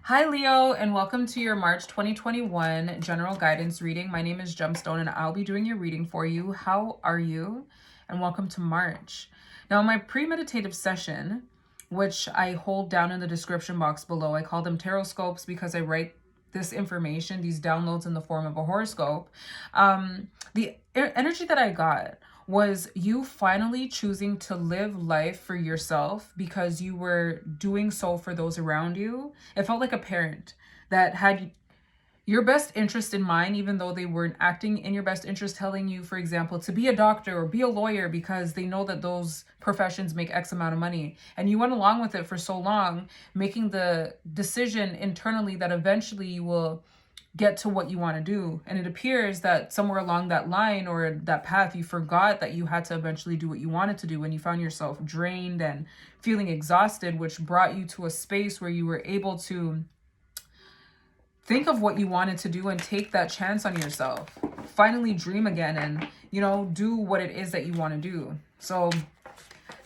Hi Leo, and welcome to your March 2021 general guidance reading. My name is Gemstone and I'll be doing your reading for you. How are you? And welcome to March. Now, my premeditative session, which I hold down in the description box below, I call them Tarotscopes because I write this information, these downloads, in the form of a horoscope. The energy that I got was you finally choosing to live life for yourself because you were doing so for those around you. It felt like a parent that had your best interest in mind, even though they weren't acting in your best interest, telling you, for example, to be a doctor or be a lawyer because they know that those professions make X amount of money. And you went along with it for so long, making the decision internally that eventually you will get to what you want to do. And it appears that somewhere along that line or that path, you forgot that you had to eventually do what you wanted to do, and you found yourself drained and feeling exhausted, which brought you to a space where you were able to think of what you wanted to do and take that chance on yourself. Finally dream again and, do what it is that you want to do. So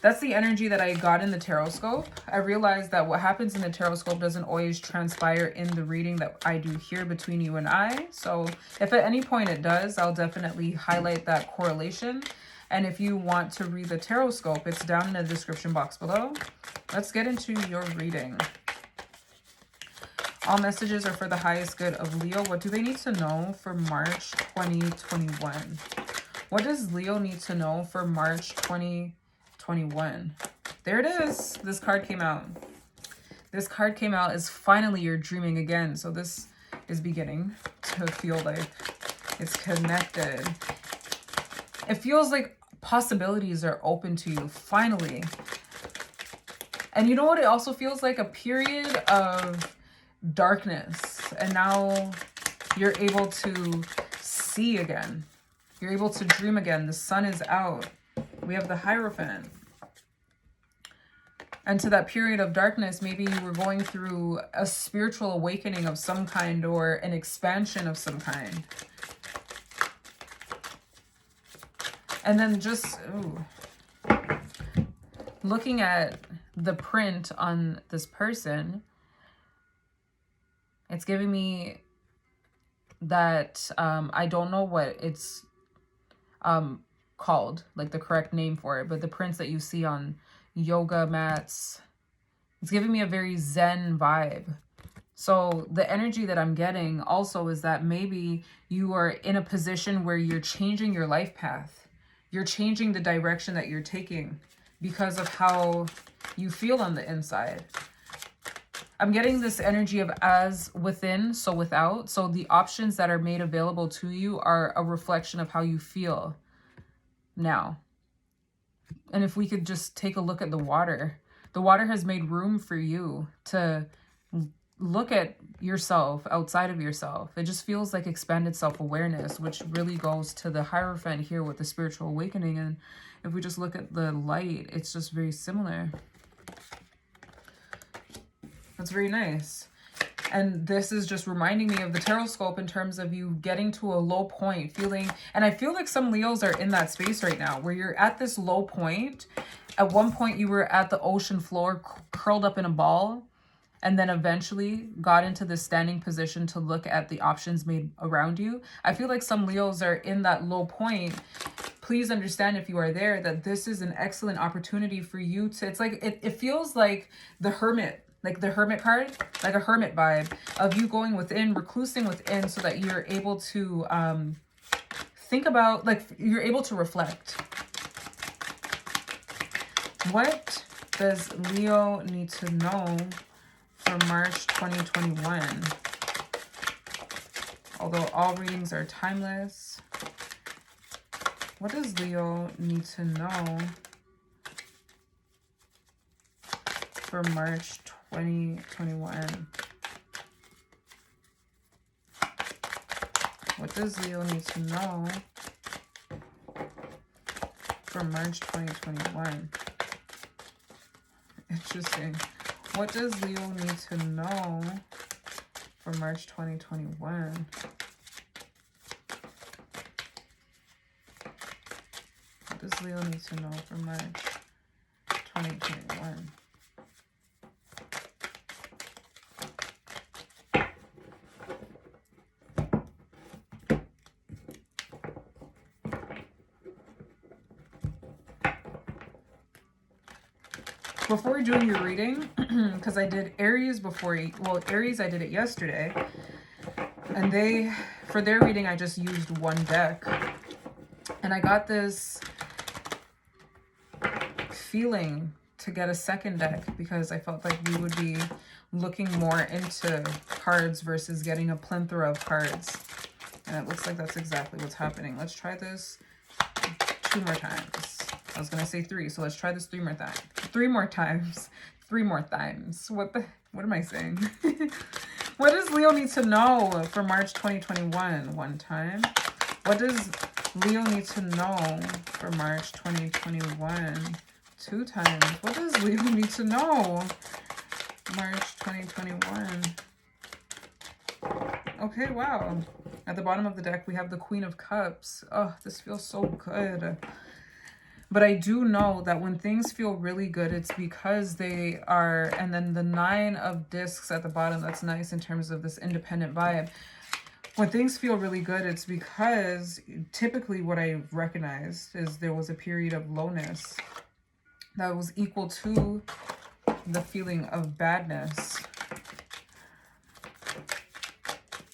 that's the energy that I got in the Tarotscope. I realized that what happens in the Tarotscope doesn't always transpire in the reading that I do here between you and I. So if at any point it does, I'll definitely highlight that correlation. And if you want to read the Tarotscope, it's down in the description box below. Let's get into your reading. All messages are for the highest good of Leo. What do they need to know for March 2021? What does Leo need to know for March 2021? There it is. This card came out. This card came out as finally you're dreaming again. So this is beginning to feel like it's connected. It feels like possibilities are open to you, finally. And you know what? It also feels like a period of darkness, and now you're able to see again. You're able to dream again. The sun is out. We have the Hierophant. And to that period of darkness, maybe you were going through a spiritual awakening of some kind or an expansion of some kind. And then just looking at the print on this person, it's giving me that I don't know what it's called, like the correct name for it, but the prints that you see on yoga mats, it's giving me a very Zen vibe. So the energy that I'm getting also is that maybe you are in a position where you're changing your life path. You're changing the direction that you're taking because of how you feel on the inside. I'm getting this energy of as within, so without. So the options that are made available to you are a reflection of how you feel now. And if we could just take a look at the water has made room for you to look at yourself outside of yourself. It just feels like expanded self-awareness, which really goes to the Hierophant here with the spiritual awakening. And if we just look at the light, it's just very similar. That's very nice. And this is just reminding me of the Tarotscope in terms of you getting to a low point, feeling, and I feel like some Leos are in that space right now where you're at this low point. At one point you were at the ocean floor, curled up in a ball, and then eventually got into the standing position to look at the options made around you. I feel like some Leos are in that low point. Please understand, if you are there, that this is an excellent opportunity for you to, it's like, it feels like the Hermit. Like the Hermit card, like a hermit vibe of you going within, reclusing within, so that you're able to think about, like you're able to reflect. What does Leo need to know for March 2021? Although all readings are timeless, what does Leo need to know for March 2021? What does Leo need to know for March 2021? Interesting. What does Leo need to know for March 2021? What does Leo need to know for March 2021? before doing your reading, because I did Aries before, well, Aries, I did it yesterday. And for their reading, I just used one deck. And I got this feeling to get a second deck because I felt like we would be looking more into cards versus getting a plethora of cards. And it looks like that's exactly what's happening. Let's try this 2 more times. I was going to say 3, so let's try this 3 more times. 3 more times. 3 more times. What am I saying? What does Leo need to know for March 2021? 1 time. What does Leo need to know for March 2021? 2 times. What does Leo need to know? March 2021. Okay, wow. At the bottom of the deck, we have the Queen of Cups. Oh, this feels so good. But I do know that when things feel really good, it's because they are, and then the 9 of discs at the bottom, that's nice in terms of this independent vibe. When things feel really good, it's because typically what I recognized is there was a period of lowness that was equal to the feeling of badness.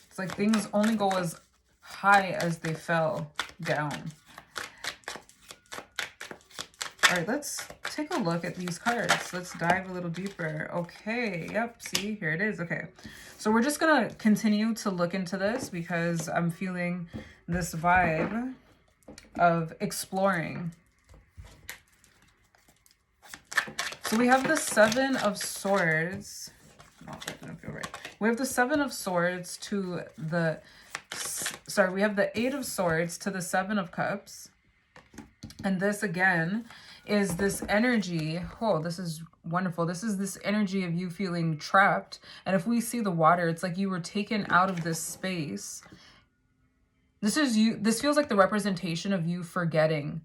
It's like things only go as high as they fell down. All right, let's take a look at these cards. Let's dive a little deeper. Okay, yep, see, here it is. Okay, so we're just gonna continue to look into this because I'm feeling this vibe of exploring. So we have the 7 of Swords. Oh, that didn't feel right. We have the 7 of Swords to the, sorry, we have the 8 of Swords to the 7 of Cups. And this again is this energy. Oh, this is wonderful. This is this energy of you feeling trapped. And if we see the water, it's like you were taken out of this space. This is you. This feels like the representation of you forgetting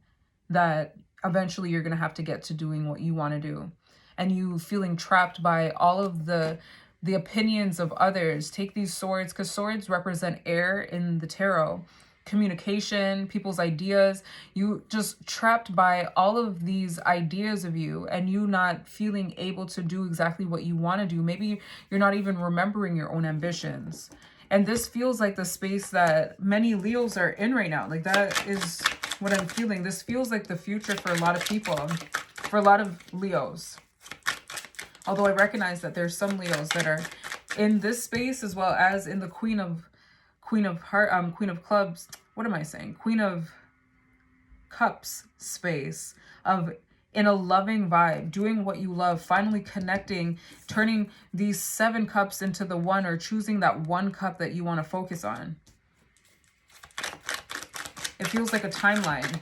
that eventually you're going to have to get to doing what you want to do. And you feeling trapped by all of the opinions of others. Take these swords, because swords represent air in the tarot. Communication, people's ideas. You just trapped by all of these ideas of you and you not feeling able to do exactly what you want to do. Maybe you're not even remembering your own ambitions. And this feels like the space that many Leos are in right now. Like that is what I'm feeling. This feels like the future for a lot of people, for a lot of Leos. Although I recognize that there's some Leos that are in this space as well as in the Queen of Clubs. What am I saying? Queen of Cups space of in a loving vibe, doing what you love, finally connecting, turning these 7 cups into the 1 or choosing that 1 cup that you want to focus on. It feels like a timeline.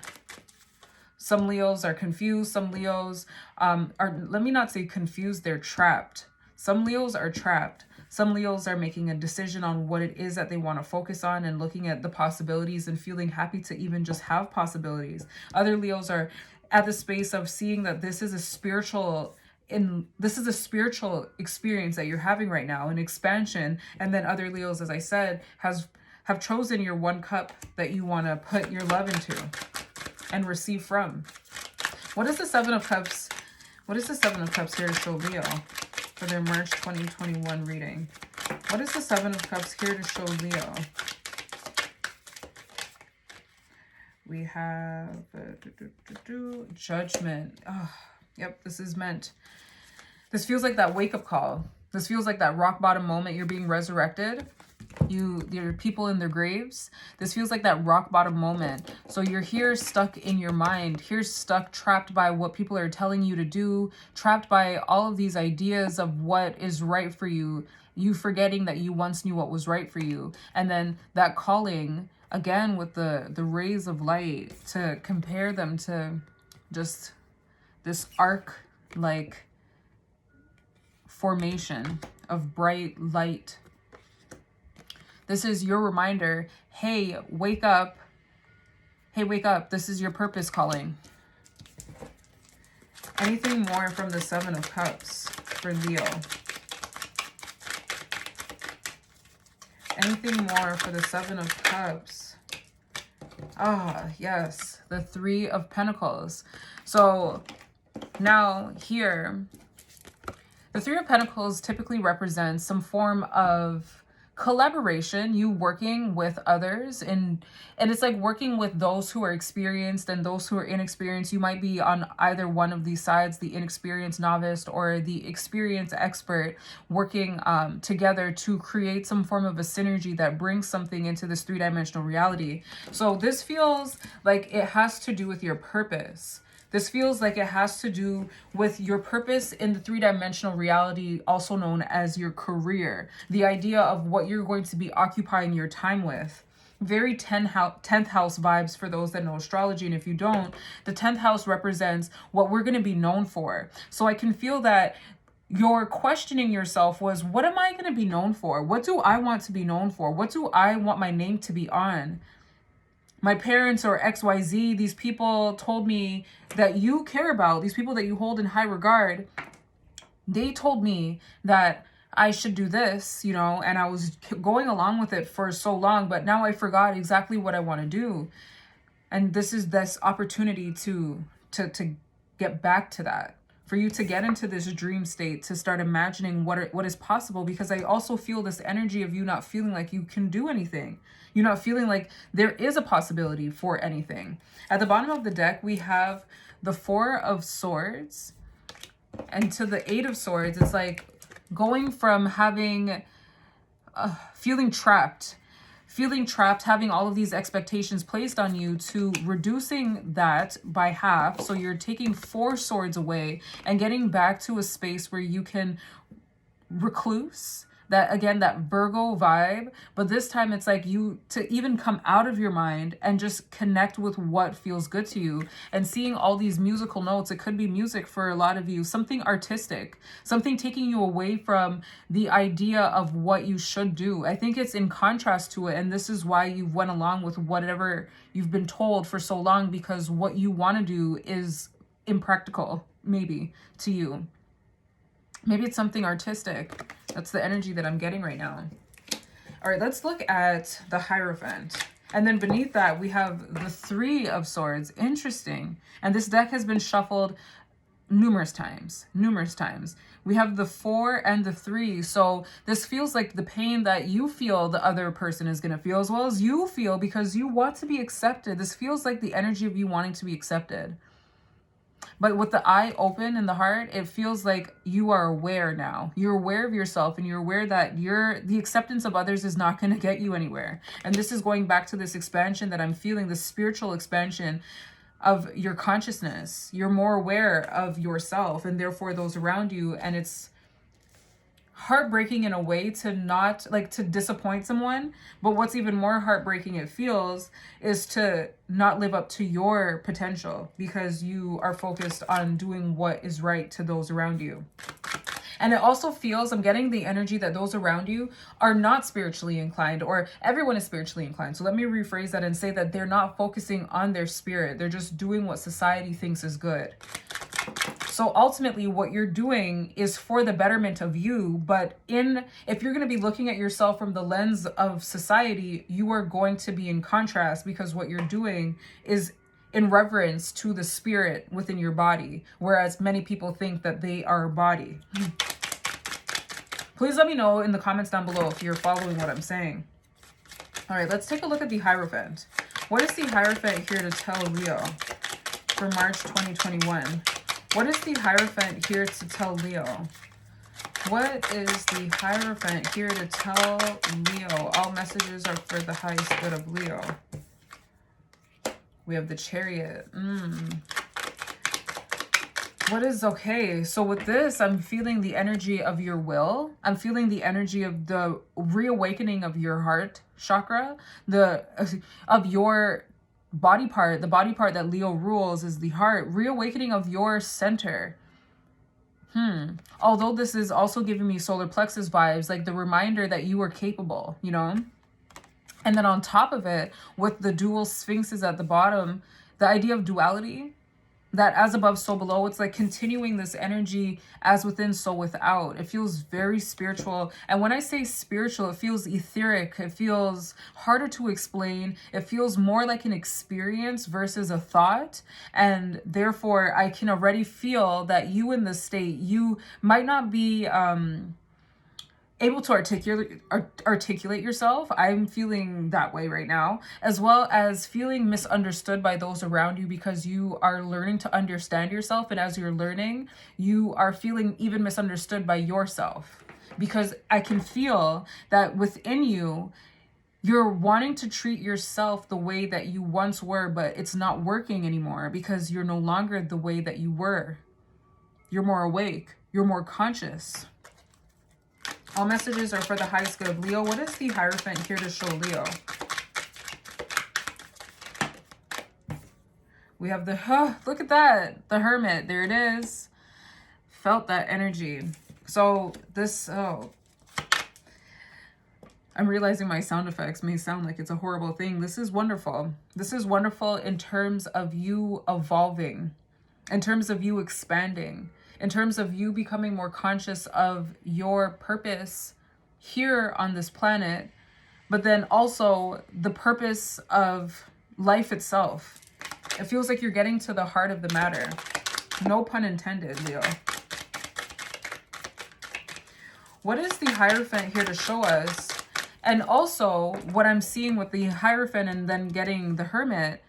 Some Leos are confused. Some Leos are, let me not say confused, they're trapped. Some Leos are trapped. Some Leos are making a decision on what it is that they want to focus on and looking at the possibilities and feeling happy to even just have possibilities. Other Leos are at the space of seeing that this is a spiritual experience that you're having right now, an expansion. And then other Leos, as I said, have chosen your 1 cup that you want to put your love into and receive from. What is the 7 of Cups? What is the 7 of Cups here to show Leo for their March 2021 reading? What is the 7 of Cups here to show Leo? We have Judgment. Oh, yep, this is meant. This feels like that wake-up call. This feels like that rock bottom moment. You're being resurrected. There are people in their graves. This feels like that rock bottom moment. So you're here stuck in your mind, here stuck, trapped by what people are telling you to do, trapped by all of these ideas of what is right for you, you forgetting that you once knew what was right for you. And then that calling, again, with the rays of light, to compare them to just this arc-like formation of bright light. This is your reminder, hey, wake up. Hey, wake up. This is your purpose calling. Anything more from the 7 of Cups for Leo? Anything more for the 7 of Cups? Ah, yes, the 3 of Pentacles. So now here, The Three of Pentacles typically represents some form of collaboration, you working with others, and it's like working with those who are experienced and those who are inexperienced. You might be on either one of these sides, the inexperienced novice or the experienced expert, working together to create some form of a synergy that brings something into this three-dimensional reality. So this feels like it has to do with your purpose. This feels like it has to do with your purpose in the three-dimensional reality, also known as your career. The idea of what you're going to be occupying your time with. Very 10th house vibes for those that know astrology. And if you don't, the 10th house represents what we're going to be known for. So I can feel that you're questioning yourself was, what am I going to be known for? What do I want to be known for? What do I want my name to be on? My parents or XYZ, these people told me that you care about, these people that you hold in high regard, they told me that I should do this, you know, and I was going along with it for so long, but now I forgot exactly what I want to do. And this is this opportunity to get back to that, for you to get into this dream state, to start imagining what is possible, because I also feel this energy of you not feeling like you can do anything. You're not feeling like there is a possibility for anything. At the bottom of the deck, we have the Four of Swords. And to the Eight of Swords, it's like going from having, feeling trapped, having all of these expectations placed on you, to reducing that by half. So you're taking 4 swords away and getting back to a space where you can recluse. That, again, that Virgo vibe, but this time it's like you to even come out of your mind and just connect with what feels good to you. And seeing all these musical notes, it could be music for a lot of you, something artistic, something taking you away from the idea of what you should do. I think it's in contrast to it, and this is why you went along with whatever you've been told for so long, because what you want to do is impractical, maybe, to you. Maybe it's something artistic. That's the energy that I'm getting right now. All right, let's look at the Hierophant. And then beneath that, we have the Three of Swords. Interesting. And this deck has been shuffled numerous times. We have the 4 and the 3. So this feels like the pain that you feel the other person is going to feel, as well as you feel, because you want to be accepted. This feels like the energy of you wanting to be accepted. But with the eye open in the heart, it feels like you are aware now. You're aware of yourself, and you're aware that the acceptance of others is not going to get you anywhere. And this is going back to this expansion that I'm feeling, the spiritual expansion of your consciousness. You're more aware of yourself and therefore those around you. And it's heartbreaking in a way to not to disappoint someone, but what's even more heartbreaking it feels is to not live up to your potential, because you are focused on doing what is right to those around you. And it also feels, I'm getting the energy that those around you are not spiritually inclined, or everyone is spiritually inclined. So let me rephrase that and say that they're not focusing on their spirit. They're just doing what society thinks is good. So ultimately what you're doing is for the betterment of you, but if you're going to be looking at yourself from the lens of society, you are going to be in contrast, because what you're doing is in reverence to the spirit within your body, whereas many people think that they are a body. Please let me know in the comments down below if you're following what I'm saying. All right, let's take a look at the Hierophant. What is the Hierophant here to tell Leo for March 2021? What is the Hierophant here to tell Leo? What is the Hierophant here to tell Leo? All messages are for the highest good of Leo. We have the Chariot. What is okay? So with this, I'm feeling the energy of your will. I'm feeling the energy of the reawakening of your heart chakra, of your body part. The body part that Leo rules is the heart. Reawakening of your center. Although this is also giving me solar plexus vibes, like the reminder that you are capable, you know? And then on top of it, with the dual sphinxes at the bottom, the idea of duality, that as above, so below. It's like continuing this energy as within, so without. It feels very spiritual. And when I say spiritual, it feels etheric. It feels harder to explain. It feels more like an experience versus a thought. And therefore, I can already feel that you in this state, you might not be able to articulate yourself. I'm feeling that way right now, as well as feeling misunderstood by those around you, because you are learning to understand yourself. And as you're learning, you are feeling even misunderstood by yourself, because I can feel that within you, you're wanting to treat yourself the way that you once were, but it's not working anymore because you're no longer the way that you were. You're more awake. You're more conscious. All messages are for the highest good of Leo. What is the Hierophant here to show Leo? We have the, look at that. The Hermit. There it is. Felt that energy. So this, I'm realizing my sound effects may sound like it's a horrible thing. This is wonderful. This is wonderful in terms of you evolving, in terms of you expanding, in terms of you becoming more conscious of your purpose here on this planet, but then also the purpose of life itself. It feels like you're getting to the heart of the matter. No pun intended, Leo. What is the Hierophant here to show us? And also what I'm seeing with the Hierophant and then getting the Hermit,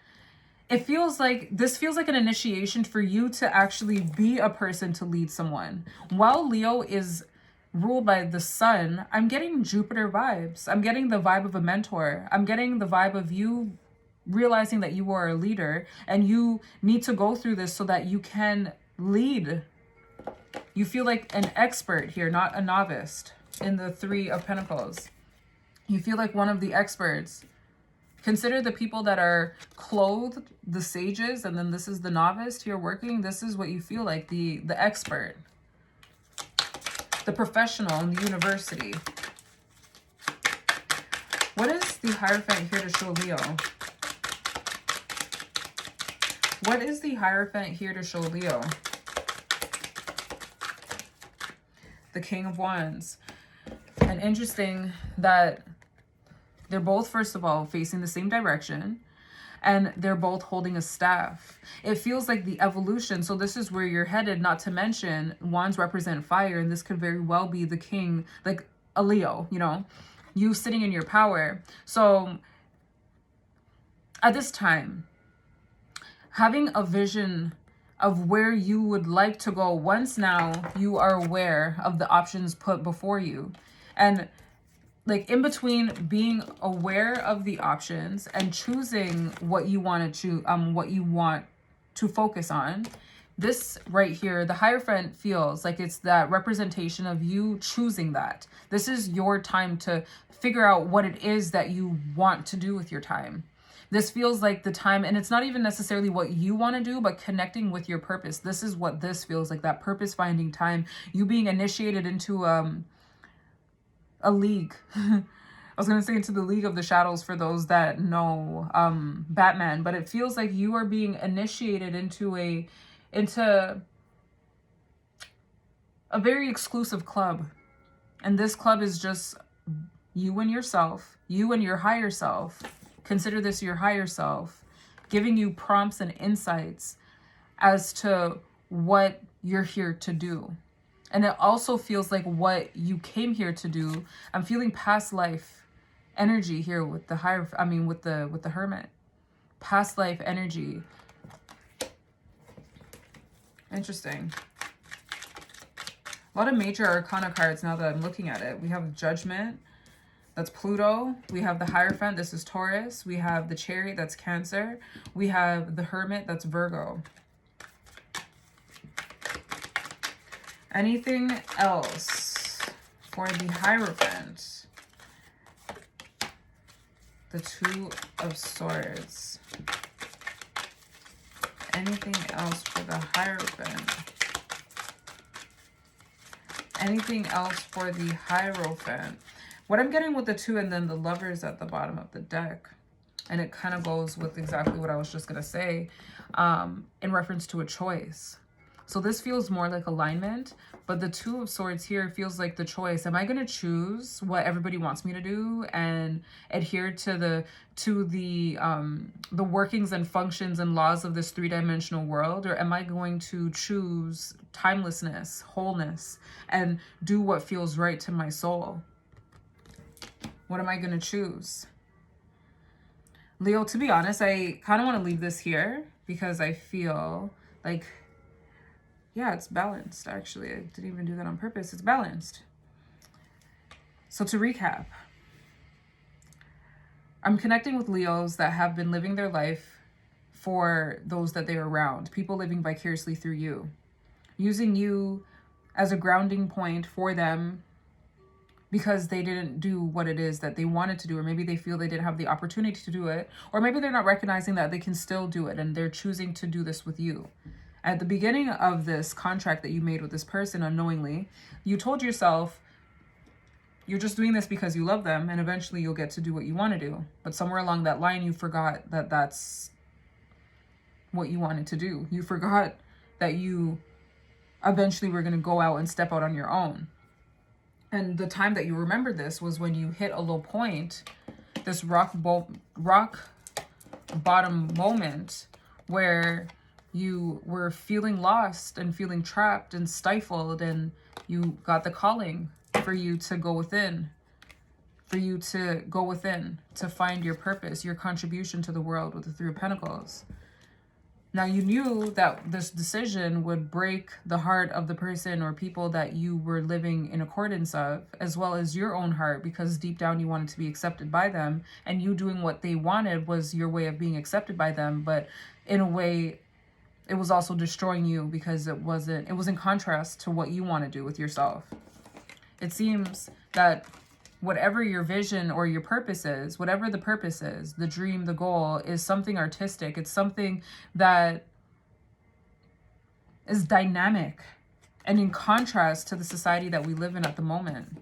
it feels like this feels like an initiation for you to actually be a person to lead someone. While Leo is ruled by the sun, I'm getting Jupiter vibes. I'm getting the vibe of a mentor. I'm getting the vibe of you realizing that you are a leader and you need to go through this so that you can lead. You feel like an expert here, not a novice in the Three of Pentacles. You feel like one of the experts. Consider the people that are clothed, the sages, and then this is the novice here working. This is what you feel like, the expert, the professional in the university. What is the Hierophant here to show Leo? What is the Hierophant here to show Leo? The King of Wands. And interesting that they're both, first of all, facing the same direction, and they're both holding a staff. It feels like the evolution. So this is where you're headed, not to mention wands represent fire, and this could very well be the king, like a Leo, you know, you sitting in your power. So at this time, having a vision of where you would like to go once now you are aware of the options put before you. And like in between being aware of the options and choosing what you want to choose, what you want to focus on, this right here, the Hierophant feels like it's that representation of you choosing that. This is your time to figure out what it is that you want to do with your time. This feels like the time, and it's not even necessarily what you want to do, but connecting with your purpose. This is what this feels like, that purpose finding time, you being initiated into a league. I was going to say into the League of the Shadows for those that know Batman, but it feels like you are being initiated into a very exclusive club. And this club is just you and yourself, you and your higher self. Consider this your higher self, giving you prompts and insights as to what you're here to do. And it also feels like what you came here to do. I'm feeling past life energy here with the with the Hermit. Past life energy. Interesting. A lot of major arcana cards now that I'm looking at it. We have Judgment. That's Pluto. We have the Hierophant. This is Taurus. We have the Chariot. That's Cancer. We have the Hermit. That's Virgo. Anything else for the Hierophant? The Two of Swords. Anything else for the Hierophant? Anything else for the Hierophant? What I'm getting with the Two and then the Lovers at the bottom of the deck. And it kind of goes with exactly what I was just going to say in reference to a choice. So this feels more like alignment, but the Two of Swords here feels like the choice. Am I going to choose what everybody wants me to do and adhere to the workings and functions and laws of this three-dimensional world? Or am I going to choose timelessness, wholeness, and do what feels right to my soul? What am I going to choose? Leo, to be honest, I kind of want to leave this here because I feel like, yeah, it's balanced, actually. I didn't even do that on purpose. It's balanced. So to recap, I'm connecting with Leos that have been living their life for those that they're around, people living vicariously through you, using you as a grounding point for them because they didn't do what it is that they wanted to do, or maybe they feel they didn't have the opportunity to do it, or maybe they're not recognizing that they can still do it and they're choosing to do this with you. At the beginning of this contract that you made with this person unknowingly, you told yourself you're just doing this because you love them and eventually you'll get to do what you want to do. But somewhere along that line, you forgot that that's what you wanted to do. You forgot that you eventually were going to go out and step out on your own. And the time that you remembered this was when you hit a low point, this rock bottom moment where you were feeling lost and feeling trapped and stifled, and you got the calling for you to go within, to find your purpose, your contribution to the world with the Three of Pentacles. Now, you knew that this decision would break the heart of the person or people that you were living in accordance of, as well as your own heart, because deep down you wanted to be accepted by them, and you doing what they wanted was your way of being accepted by them. But in a way, it was also destroying you because it was in contrast to what you want to do with yourself. It seems that whatever your vision or your purpose is, whatever the purpose is, the dream, the goal, is something artistic. It's something that is dynamic and in contrast to the society that we live in at the moment.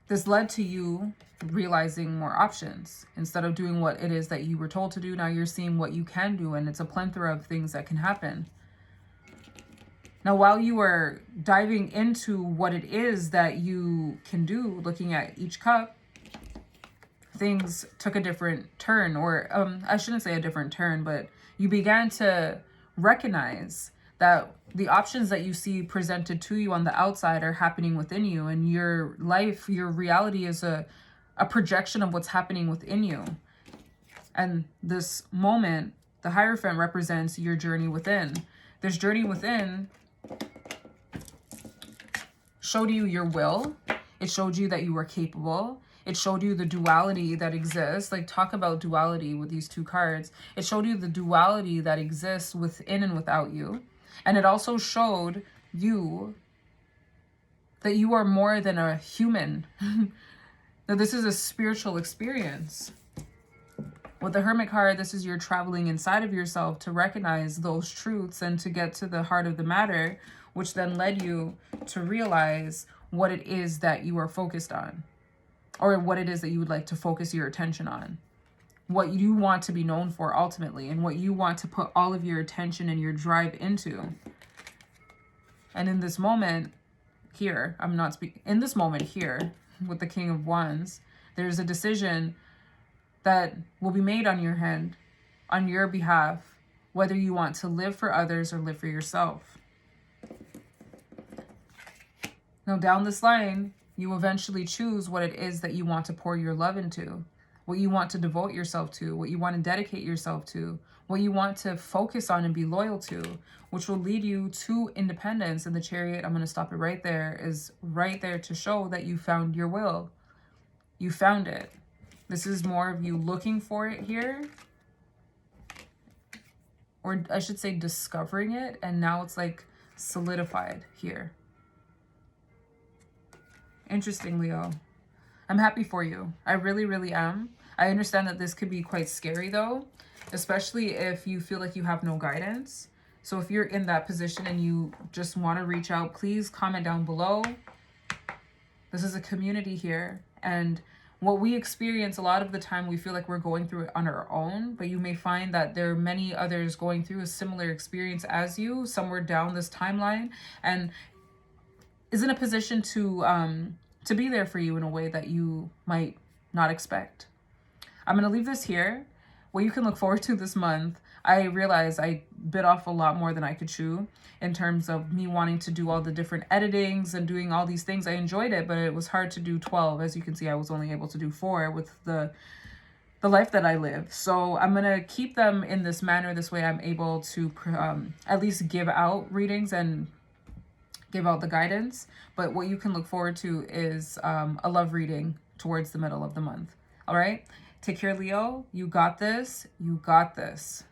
This led to you realizing more options. Instead of doing what it is that you were told to do, now you're seeing what you can do, and it's a plethora of things that can happen. Now, while you were diving into what it is that you can do, looking at each cup, things took a different turn, or I shouldn't say a different turn, but you began to recognize that the options that you see presented to you on the outside are happening within you, and your life, your reality is a projection of what's happening within you. And this moment, the Hierophant represents your journey within. This journey within showed you your will. It showed you that you were capable. It showed you the duality that exists. Like, talk about duality with these two cards. It showed you the duality that exists within and without you. And it also showed you that you are more than a human. That this is a spiritual experience. With the Hermit card, this is your traveling inside of yourself to recognize those truths and to get to the heart of the matter, which then led you to realize what it is that you are focused on, or what it is that you would like to focus your attention on, what you want to be known for ultimately, and what you want to put all of your attention and your drive into. And in this moment here, in this moment here with the King of Wands, there's a decision that will be made on your hand, on your behalf, whether you want to live for others or live for yourself. Now, down this line, you eventually choose what it is that you want to pour your love into, what you want to devote yourself to, what you want to dedicate yourself to, what you want to focus on and be loyal to, which will lead you to independence. And the Chariot, I'm going to stop it right there, is right there to show that you found your will. You found it. This is more of you looking for it here, or I should say discovering it, and now it's like solidified here. Interesting, Leo. I'm happy for you. I really, really am. I understand that this could be quite scary though, especially if you feel like you have no guidance. So if you're in that position and you just want to reach out, please comment down below. This is a community here, and what we experience a lot of the time, we feel like we're going through it on our own, but you may find that there are many others going through a similar experience as you somewhere down this timeline, and is in a position to be there for you in a way that you might not expect. I'm going to leave this here. What you can look forward to this month. I realized I bit off a lot more than I could chew in terms of me wanting to do all the different editings and doing all these things. I enjoyed it, but it was hard to do 12. As you can see, I was only able to do 4 with the life that I live. So I'm going to keep them in this manner. This way I'm able to at least give out readings and give out the guidance. But what you can look forward to is a love reading towards the middle of the month. All right? Take care, Leo. You got this. You got this.